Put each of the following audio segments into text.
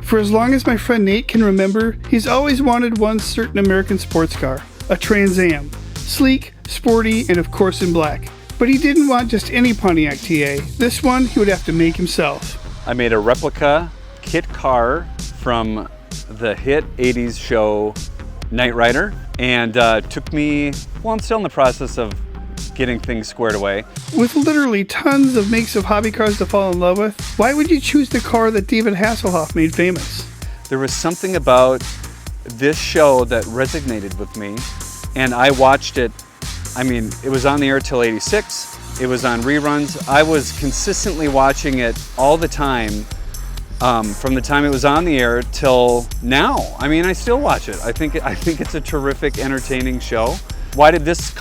For as long as my friend Nate can remember, he's always wanted one certain American sports car, a Trans Am. Sleek, sporty, and of course in black. But he didn't want just any Pontiac TA. This one he would have to make himself. I made a replica kit car from the hit 80s show Knight Rider, and took me, well, I'm still in the process of getting things squared away. With literally tons of makes of hobby cars to fall in love with, why would you choose the car that David Hasselhoff made famous? There was something about this show that resonated with me, and I watched it. I mean, it was on the air till '86. It was on reruns. I was consistently watching it all the time, from the time it was on the air till now. I mean, I still watch it. I think it's a terrific, entertaining show. Why did this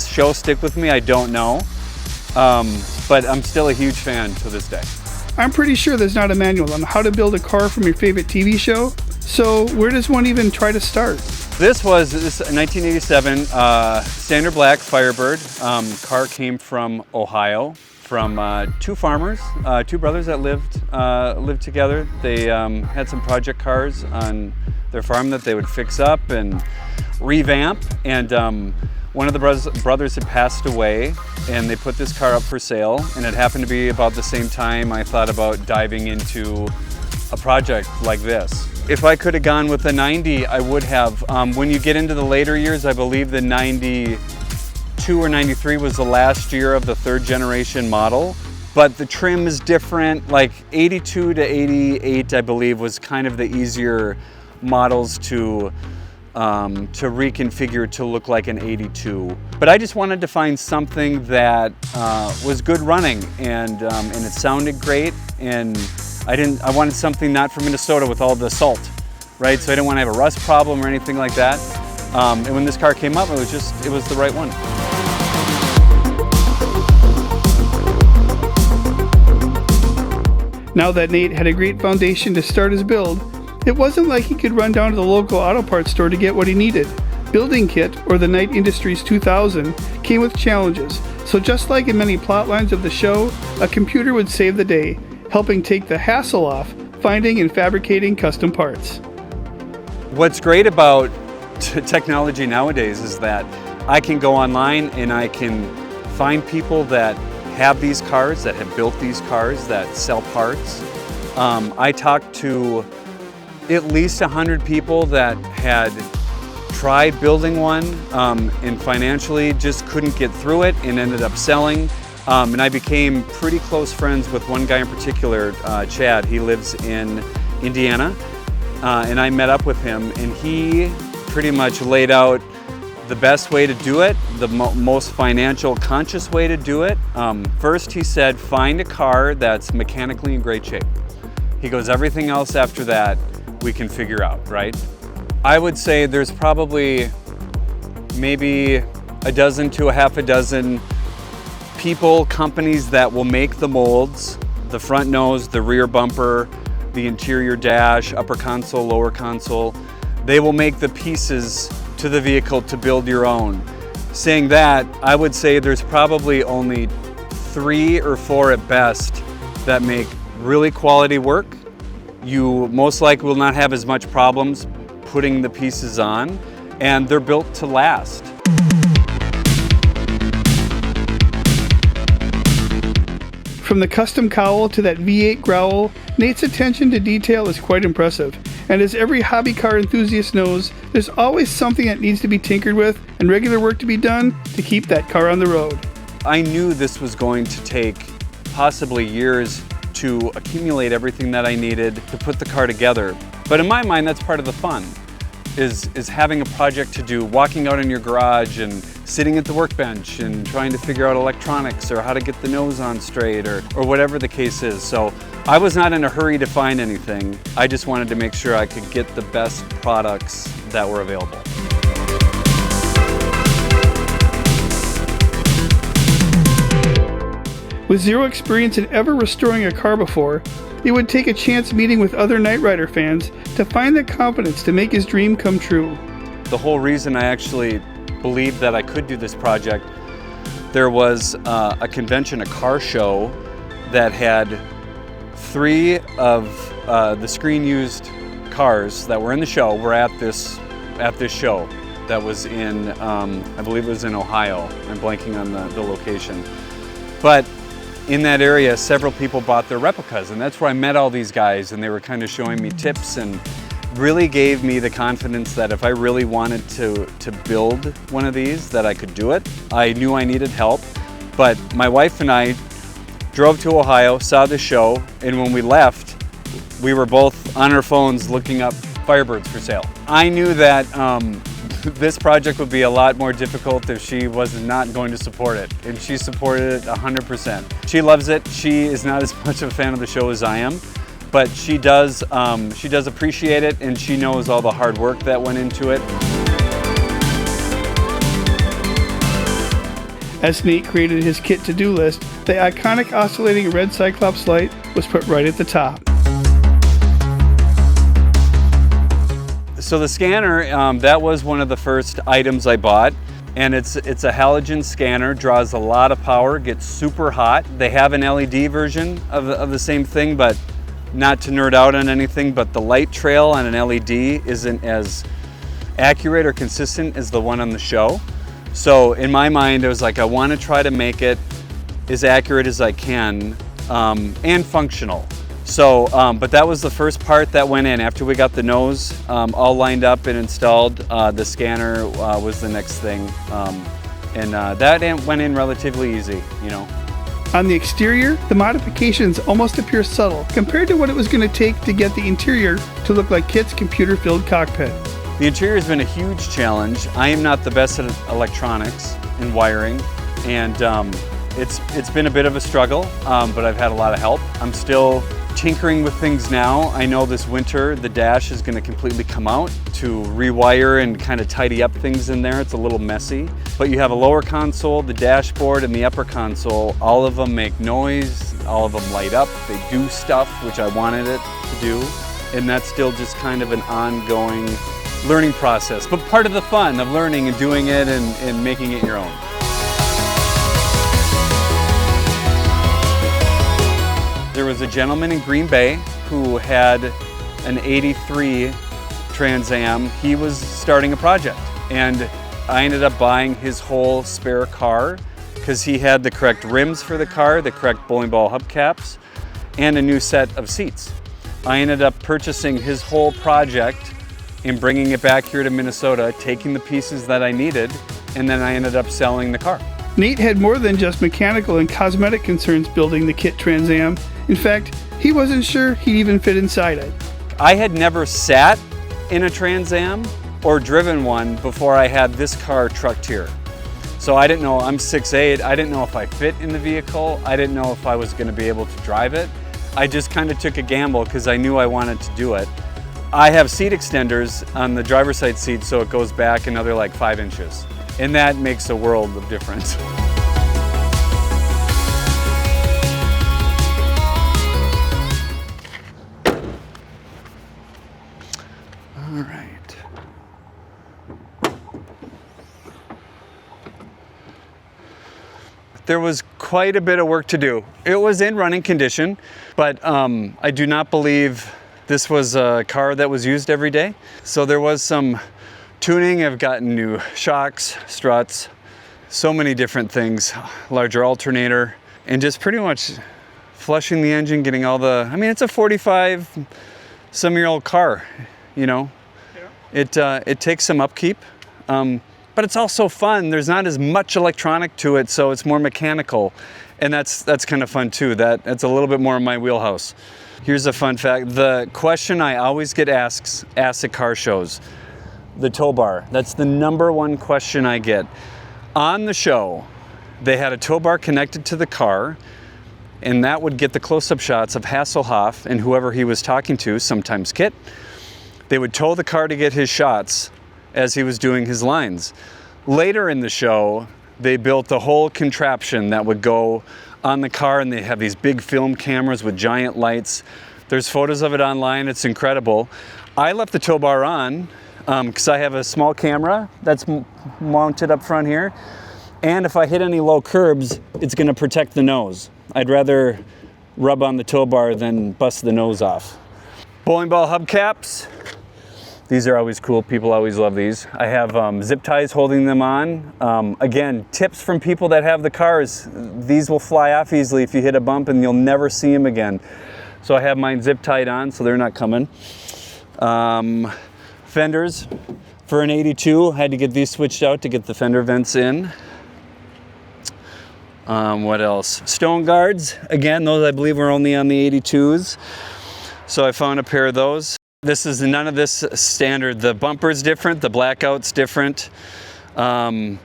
show stick with me? I don't know, but I'm still a huge fan to this day. I'm pretty sure there's not a manual on how to build a car from your favorite TV show, so where does one even try to start? This 1987 standard black Firebird. Car came from Ohio, from two farmers, two brothers that lived together. They had some project cars on their farm that they would fix up and revamp, and one of the brothers had passed away, and they put this car up for sale, and it happened to be about the same time I thought about diving into a project like this. If I could have gone with the 90, I would have. When you get into the later years, I believe the 92 or 93 was the last year of the third generation model, but the trim is different. Like 82 to 88, I believe, was kind of the easier models to reconfigure to look like an 82. But I just wanted to find something that was good running, and it sounded great, and I wanted something not from Minnesota with all the salt, right? So I didn't want to have a rust problem or anything like that. And when this car came up, it was the right one. Now that Nate had a great foundation to start his build, it wasn't like he could run down to the local auto parts store to get what he needed. Building Kit, or the Knight Industries 2000, came with challenges, so just like in many plot lines of the show, a computer would save the day, helping take the hassle off finding and fabricating custom parts. What's great about technology nowadays is that I can go online and I can find people that have these cars, that have built these cars, that sell parts. I talked to at least 100 people that had tried building one and financially just couldn't get through it and ended up selling. And I became pretty close friends with one guy in particular, Chad. He lives in Indiana, and I met up with him, and he pretty much laid out the best way to do it, the most financial conscious way to do it. First, he said, find a car that's mechanically in great shape. He goes, everything else after that, we can figure out, right? I would say there's probably maybe a dozen to a half a dozen people, companies that will make the molds, the front nose, the rear bumper, the interior dash, upper console, lower console. They will make the pieces to the vehicle to build your own. Saying that, I would say there's probably only 3 or 4 at best that make really quality work. You most likely will not have as much problems putting the pieces on, and they're built to last. From the custom cowl to that V8 growl, Nate's attention to detail is quite impressive. And as every hobby car enthusiast knows, there's always something that needs to be tinkered with and regular work to be done to keep that car on the road. I knew this was going to take possibly years to accumulate everything that I needed to put the car together. But in my mind, that's part of the fun, is having a project to do, walking out in your garage and sitting at the workbench and trying to figure out electronics or how to get the nose on straight or whatever the case is. So I was not in a hurry to find anything. I just wanted to make sure I could get the best products that were available. With zero experience in ever restoring a car before, it would take a chance meeting with other Knight Rider fans to find the confidence to make his dream come true. The whole reason I actually believed that I could do this project, there was a convention, a car show, that had 3 of the screen-used cars that were in the show were at this show that was in, I believe it was in Ohio. I'm blanking on the location. But in that area, several people bought their replicas, and that's where I met all these guys, and they were kind of showing me tips and really gave me the confidence that if I really wanted to build one of these, that I could do it. I knew I needed help, but my wife and I drove to Ohio, saw the show, and when we left, we were both on our phones looking up Firebirds for sale. I knew that this project would be a lot more difficult if she was not going to support it, and she supported it 100%. She loves it. She is not as much of a fan of the show as I am, but she does appreciate it, and she knows all the hard work that went into it. As Nate created his kit to-do list, the iconic oscillating red Cyclops light was put right at the top. So the scanner, that was one of the first items I bought, and it's a halogen scanner, draws a lot of power, gets super hot. They have an LED version of the same thing, but not to nerd out on anything, but the light trail on an LED isn't as accurate or consistent as the one on the show. So in my mind, I was like, I want to try to make it as accurate as I can and functional. So, but that was the first part that went in. After we got the nose all lined up and installed, the scanner was the next thing. And that went in relatively easy, you know. On the exterior, the modifications almost appear subtle compared to what it was going to take to get the interior to look like K.I.T.T's computer-filled cockpit. The interior has been a huge challenge. I am not the best at electronics and wiring, and it's been a bit of a struggle, but I've had a lot of help. I'm still tinkering with things now. I know this winter the dash is going to completely come out to rewire and kind of tidy up things in there. It's a little messy, but you have a lower console, the dashboard, and the upper console. All of them make noise, all of them light up. They do stuff which I wanted it to do, and that's still just kind of an ongoing learning process, but part of the fun of learning and doing it and making it your own. There was a gentleman in Green Bay who had an '83 Trans Am. He was starting a project, and I ended up buying his whole spare car because he had the correct rims for the car, the correct bowling ball hubcaps, and a new set of seats. I ended up purchasing his whole project and bringing it back here to Minnesota, taking the pieces that I needed, and then I ended up selling the car. Nate had more than just mechanical and cosmetic concerns building the K.I.T.T Trans Am. In fact, he wasn't sure he'd even fit inside it. I had never sat in a Trans Am or driven one before I had this car trucked here. So I didn't know, I'm 6'8", I didn't know if I fit in the vehicle, I didn't know if I was going to be able to drive it. I just kind of took a gamble because I knew I wanted to do it. I have seat extenders on the driver's side seat, so it goes back another like 5 inches. And that makes a world of difference. All right. There was quite a bit of work to do. It was in running condition, but I do not believe this was a car that was used every day. So there was some tuning. I've gotten new shocks, struts, so many different things, larger alternator, and just pretty much flushing the engine, getting all the, I mean, it's a 45-some-year-old car, you know. Yeah. It takes some upkeep, but it's also fun. There's not as much electronic to it, so it's more mechanical, and that's kind of fun too. That's a little bit more in my wheelhouse. Here's a fun fact. The question I always get asked at car shows, the tow bar. That's the #1 question I get. On the show, they had a tow bar connected to the car, and that would get the close-up shots of Hasselhoff and whoever he was talking to, sometimes K.I.T.T. They would tow the car to get his shots as he was doing his lines. Later in the show, they built a whole contraption that would go on the car, and they have these big film cameras with giant lights. There's photos of it online. It's incredible. I left the tow bar on because I have a small camera that's mounted up front here, and if I hit any low curbs, it's going to protect the nose. I'd rather rub on the tow bar than bust the nose off. Bowling ball hubcaps. These are always cool. People always love these. I have zip ties holding them on. Again, tips from people that have the cars. These will fly off easily if you hit a bump and you'll never see them again. So I have mine zip tied on so they're not coming. Fenders for an 82. I had to get these switched out to get the fender vents in. What else? Stone guards. Again, those I believe were only on the 82s. So I found a pair of those. None of this standard. The bumper's different, the blackout's different. And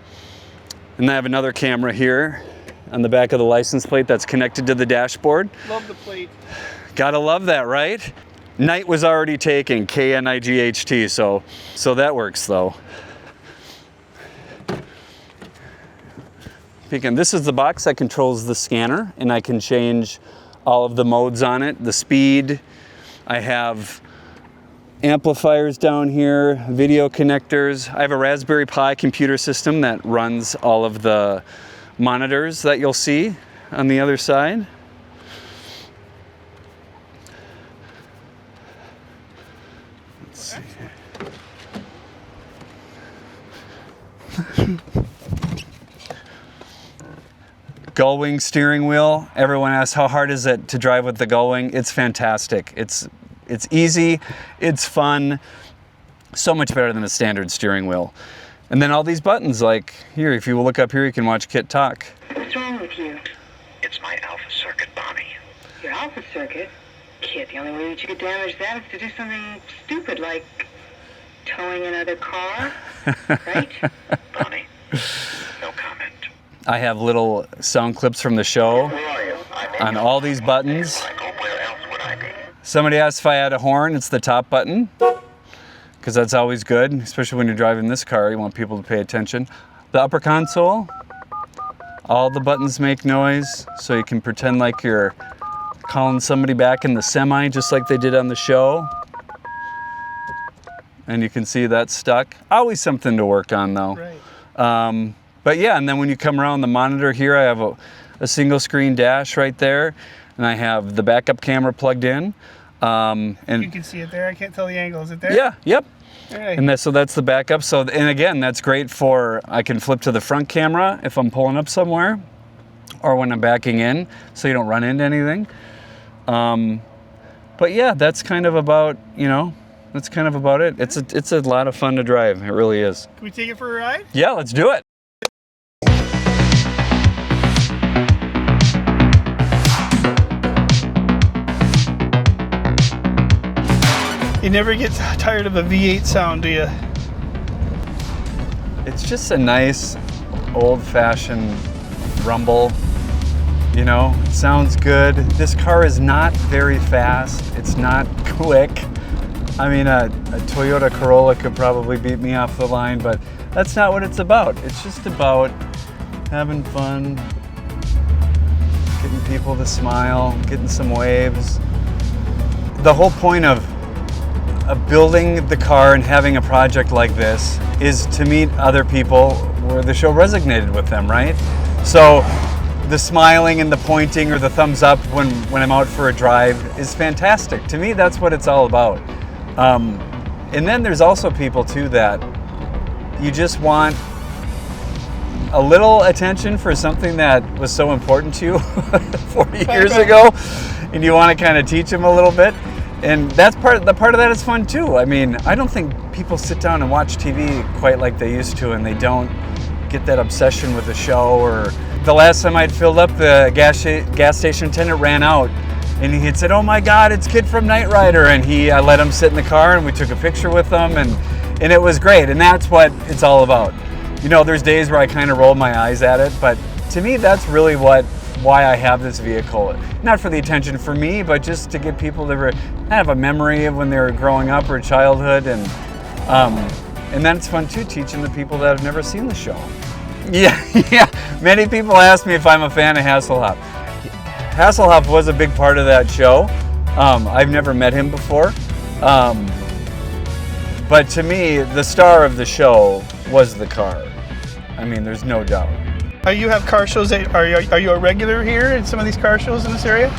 I have another camera here on the back of the license plate that's connected to the dashboard. Love the plate. Gotta love that, right? Night was already taken, K.I.T.T, so that works though. This is the box that controls the scanner, and I can change all of the modes on it, the speed. I have amplifiers down here, video connectors. I have a Raspberry Pi computer system that runs all of the monitors that you'll see on the other side. Let's see. Gullwing steering wheel. Everyone asks how hard is it to drive with the Gullwing. It's fantastic. It's easy, it's fun, so much better than a standard steering wheel. And then all these buttons, like here, if you look up here, you can watch K.I.T.T talk. What's wrong with you? It's my alpha circuit, Bonnie. Your alpha circuit? Kid, the only way that you could damage that is to do something stupid like towing another car, right? Bonnie, no comment. I have little sound clips from the show Where are you? on all these buttons. Michael, where else would I be? Somebody asked if I had a horn. It's the top button, because that's always good, especially when you're driving this car. You want people to pay attention. The upper console, all the buttons make noise, so you can pretend like you're calling somebody back in the semi, just like they did on the show. And you can see that's stuck. Always something to work on though. Right. But yeah, and then when you come around the monitor here, I have a single screen dash right there, and I have the backup camera plugged in. And You can see it there. I can't tell the angle. Is it there? yeah, yep. All right. And so that's the backup. So, and again, that's great for, I can flip to the front camera if I'm pulling up somewhere, or when I'm backing in, so you don't run into anything. But yeah, that's kind of about, that's kind of about it. It's a lot of fun to drive. It really is. Can we take it for a ride? Yeah, let's do it. You never get tired of a V8 sound, do you? It's just a nice, old-fashioned rumble. It sounds good. This car is not very fast. It's not quick. I mean, a Toyota Corolla could probably beat me off the line, but that's not what it's about. It's just about having fun, getting people to smile, getting some waves. The whole point of building the car and having a project like this is to meet other people where the show resonated with them, right? So the smiling and the pointing or the thumbs up when I'm out for a drive is fantastic. To me, that's what it's all about. And then there's also people too that you just want a little attention for something that was so important to you 40 years ago, and you want to kind of teach them a little bit. And that's part of that is fun too. I mean, I don't think people sit down and watch TV quite like they used to, and they don't get that obsession with the show. Or the last time I'd filled up, the gas station attendant ran out, and he had said, "Oh my God, it's Kid from Knight Rider," and I let him sit in the car, and we took a picture with him, and it was great. And that's what it's all about. There's days where I kind of roll my eyes at it, but to me, that's really why I have this vehicle. Not for the attention for me, but just to get people to have a memory of when they were growing up or childhood, and then it's fun too, teaching the people that have never seen the show. Yeah. Many people ask me if I'm a fan of Hasselhoff. Hasselhoff was a big part of that show. I've never met him before, but to me, the star of the show was the car. I mean, there's no doubt. You have car shows. Are you a regular here in some of these car shows in this area?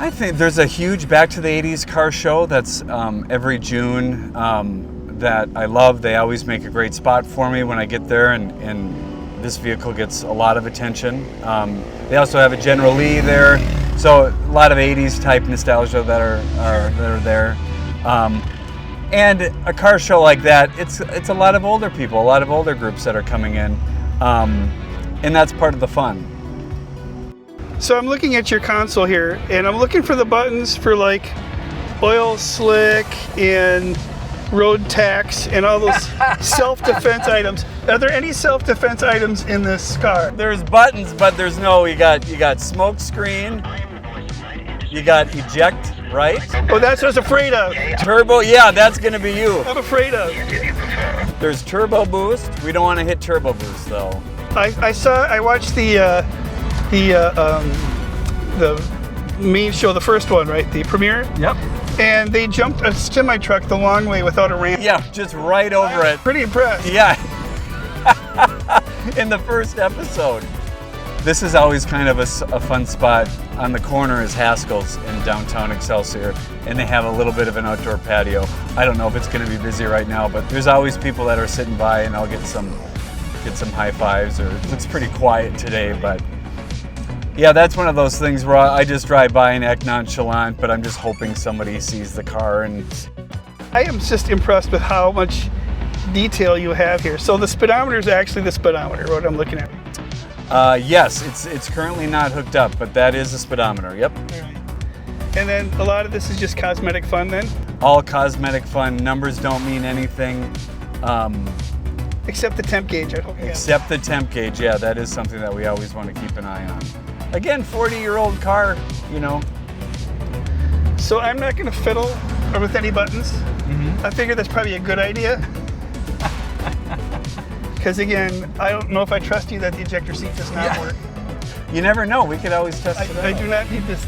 I think there's a huge Back to the 80s car show that's every June that I love. They always make a great spot for me when I get there, and this vehicle gets a lot of attention. They also have a General Lee there, so a lot of 80s type nostalgia that are there. And a car show like that, it's a lot of older people, a lot of older groups that are coming in, and that's part of the fun. So I'm looking at your console here, and I'm looking for the buttons for like oil slick and road tax and all those self-defense items. Are there any self-defense items in this car? There's buttons, but there's no. You got smoke screen. You got eject right. Oh, that's what I was afraid of. Turbo, yeah, that's gonna be you. I'm afraid of. There's turbo boost. We don't want to hit turbo boost though. I watched the main show, the first one, right? The premiere. Yep. And they jumped a semi-truck the long way without a ramp. Yeah, just right over it. Pretty impressed. Yeah. In the first episode. This is always kind of a fun spot. On the corner is Haskells in downtown Excelsior, and they have a little bit of an outdoor patio. I don't know if it's going to be busy right now, but there's always people that are sitting by, and I'll get some high fives. Or it looks pretty quiet today, but yeah, that's one of those things where I just drive by and act nonchalant, but I'm just hoping somebody sees the car. And I am just impressed with how much detail you have here. So the speedometer is actually the speedometer, what I'm looking at. Yes, it's currently not hooked up, but that is a speedometer. Yep. All right. And then a lot of this is just cosmetic fun then? All cosmetic fun. Numbers don't mean anything. Except the temp gauge, I hope. Except the temp gauge, yeah, that is something that we always want to keep an eye on. Again, 40-year-old car, you know. So I'm not going to fiddle with any buttons. Mm-hmm. I figure that's probably a good idea. Because again, I don't know if I trust you that the ejector seat does not work. You never know. We could always test it out. I do not need this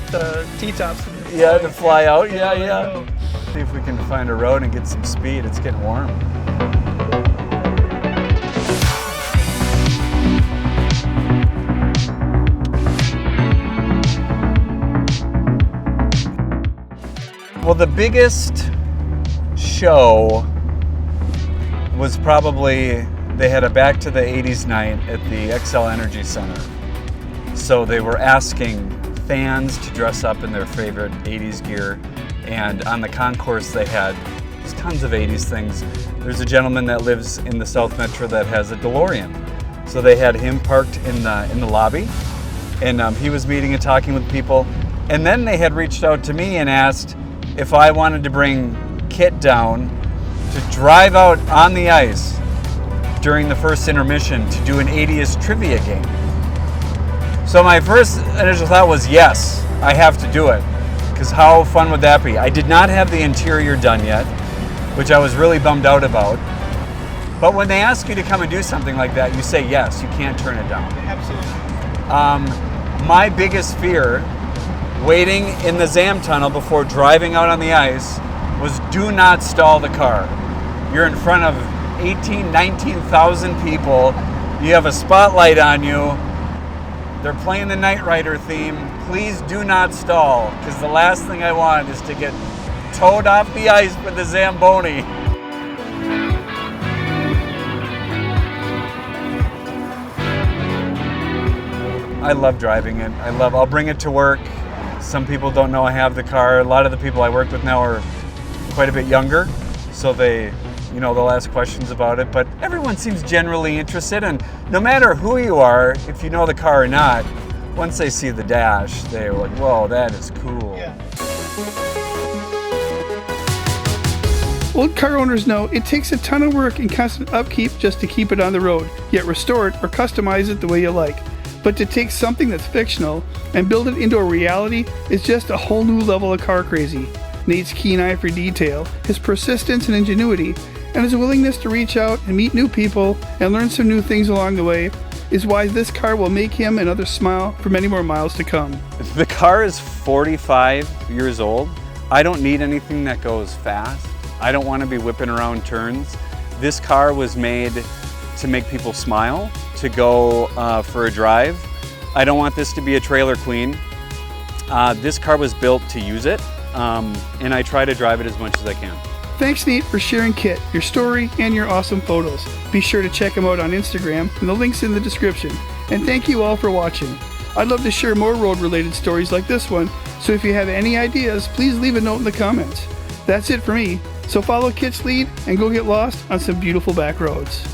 T-tops. Yeah, to fly out. Yeah. See if we can find a road and get some speed. It's getting warm. Well, the biggest show was probably, they had a Back to the 80s night at the Xcel Energy Center. So they were asking fans to dress up in their favorite 80s gear. And on the concourse they had just tons of 80s things. There's a gentleman that lives in the South Metro that has a DeLorean. So they had him parked in the lobby. And he was meeting and talking with people. And then they had reached out to me and asked if I wanted to bring K.I.T.T down to drive out on the ice during the first intermission to do an 80s trivia game. So my first initial thought was, yes, I have to do it, because how fun would that be? I did not have the interior done yet, which I was really bummed out about. But when they ask you to come and do something like that, you say yes, you can't turn it down. Absolutely. My biggest fear, waiting in the ZAM tunnel before driving out on the ice, was do not stall the car. You're in front of 19,000 people. You have a spotlight on you. They're playing the Knight Rider theme. Please do not stall, because the last thing I want is to get towed off the ice with the Zamboni. I love driving it. I'll bring it to work. Some people don't know I have the car. A lot of the people I work with now are quite a bit younger, so they'll ask questions about it, but everyone seems generally interested, and no matter who you are, if you know the car or not, once they see the dash, they're like, whoa, that is cool. Yeah. Old car owners know it takes a ton of work and constant upkeep just to keep it on the road, yet restore it or customize it the way you like. But to take something that's fictional and build it into a reality is just a whole new level of car crazy. Nate's keen eye for detail, his persistence and ingenuity, and his willingness to reach out and meet new people and learn some new things along the way is why this car will make him and others smile for many more miles to come. The car is 45 years old. I don't need anything that goes fast. I don't want to be whipping around turns. This car was made to make people smile, to go for a drive. I don't want this to be a trailer queen. This car was built to use it, and I try to drive it as much as I can. Thanks, Nate, for sharing K.I.T., your story, and your awesome photos. Be sure to check him out on Instagram, and the link's in the description. And thank you all for watching. I'd love to share more road-related stories like this one, so if you have any ideas, please leave a note in the comments. That's it for me, so follow K.I.T.'s lead and go get lost on some beautiful back roads.